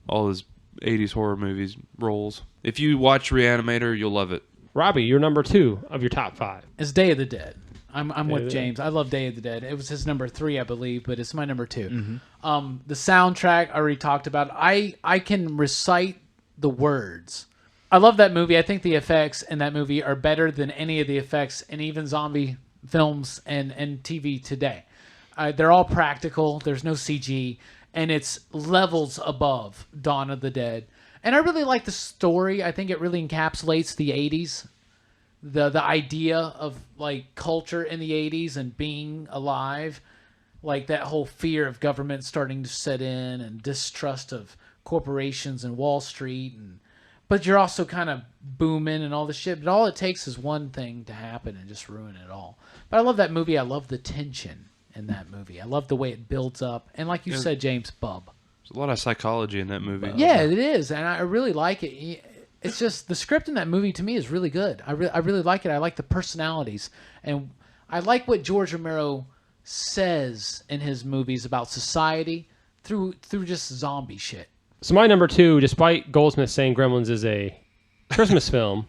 all his 80s horror movies roles. If you watch Reanimator, you'll love it. Robbie, your number 2 of your top 5. It's Day of the Dead. I'm Day of with the James. I love Day of the Dead. It was his number 3, I believe, but it's my number 2. Mm-hmm. The soundtrack I already talked about. I can recite the words. I love that movie. I think the effects in that movie are better than any of the effects in even zombie films and TV today. They're all practical. There's no CG, and it's levels above Dawn of the Dead. And I really like the story. I think it really encapsulates the 80s. The idea of like culture in the 80s and being alive, like that whole fear of government starting to set in and distrust of corporations and Wall Street, but you're also kind of booming and all this shit. But all it takes is one thing to happen and just ruin it all. But I love that movie. I love the tension in that movie. I love the way it builds up. And like you said, James, Bub. There's a lot of psychology in that movie. Yeah, it is, and I really like it. It's just the script in that movie to me is really good. I really like it. I like the personalities, and I like what George Romero says in his movies about society through just zombie shit. So my number 2, despite Goldsmith saying Gremlins is a Christmas film,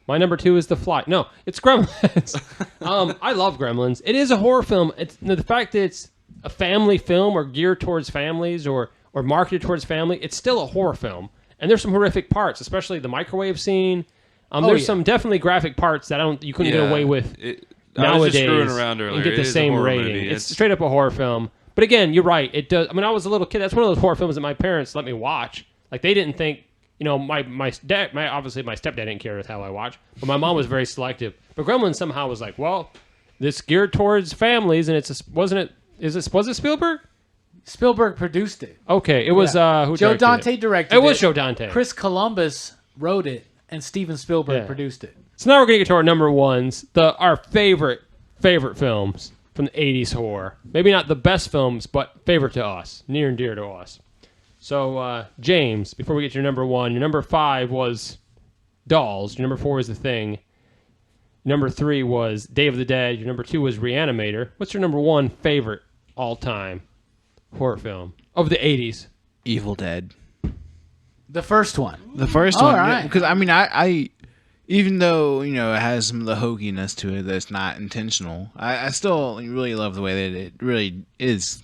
my number 2 is The Fly. No, it's Gremlins. I love Gremlins. It is a horror film. It's the fact that it's a family film or geared towards families or marketed towards family. It's still a horror film, and there's some horrific parts, especially the microwave scene. There's some definitely graphic parts that you couldn't get away with I was nowadays just screwing around earlier. and get It the is a same horror rating. movie. It's straight up a horror film. But again, you're right. It does. I mean, I was a little kid. That's one of those horror films that my parents let me watch. Like they didn't think, my dad, obviously my stepdad didn't care with how I watch, but my mom was very selective. But Gremlins somehow was like, well, this geared towards families, and was it Spielberg? Spielberg produced it. Okay, it was who Joe directed Dante it? directed it. It was Joe Dante. Chris Columbus wrote it, and Steven Spielberg produced it. So now we're gonna get to our number ones, our favorite films from the 80s horror. Maybe not the best films, but favorite to us, near and dear to us. So, James, before we get to your number 1, your number 5 was Dolls. Your number 4 was The Thing. Your number 3 was Day of the Dead. Your number 2 was Reanimator. What's your number 1 favorite all-time horror film of the 80s? Evil Dead. The first one. The first All one. right. Because, I mean, I even though, it has some of the hokiness to it that's not intentional, I still really love the way that it really is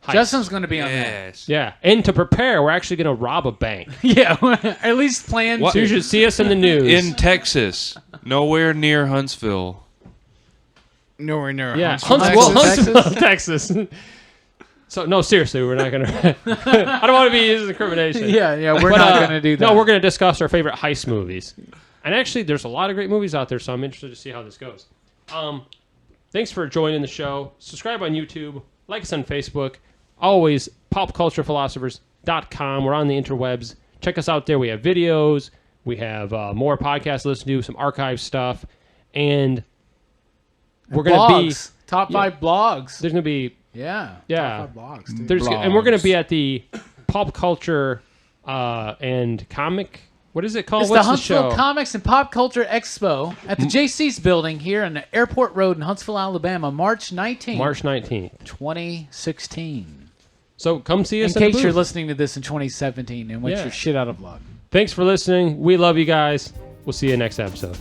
heist. Justin's going to be on that. Yes. Yeah, and to prepare, we're actually going to rob a bank. Yeah, at least plan What? So you to. should see us in the news. In Texas, nowhere near Huntsville. Nowhere near. yeah, Huntsville, Huntsville, Texas. So no, seriously, we're not going to. I don't want to be using incrimination. Yeah, we're not going to do that. No, we're going to discuss our favorite heist movies. And actually, there's a lot of great movies out there, so I'm interested to see how this goes. Thanks for joining the show. Subscribe on YouTube. Like us on Facebook. Always popculturephilosophers.com. We're on the interwebs. Check us out there. We have videos. We have more podcasts to listen to, some archive stuff. And we're going to be... Top 5 blogs. There's going to be... Yeah. Yeah. Top 5 blogs. Dude. And we're going to be at the Pop Culture and Comic... What is it called? It's What's the Huntsville show? Comics and Pop Culture Expo at the JC's building here on Airport Road in Huntsville, Alabama, March 19th. March 19th. 2016. So come see us In in case the you're booth. listening to this in 2017 and went Yeah. your shit out of luck. Thanks for listening. We love you guys. We'll see you next episode.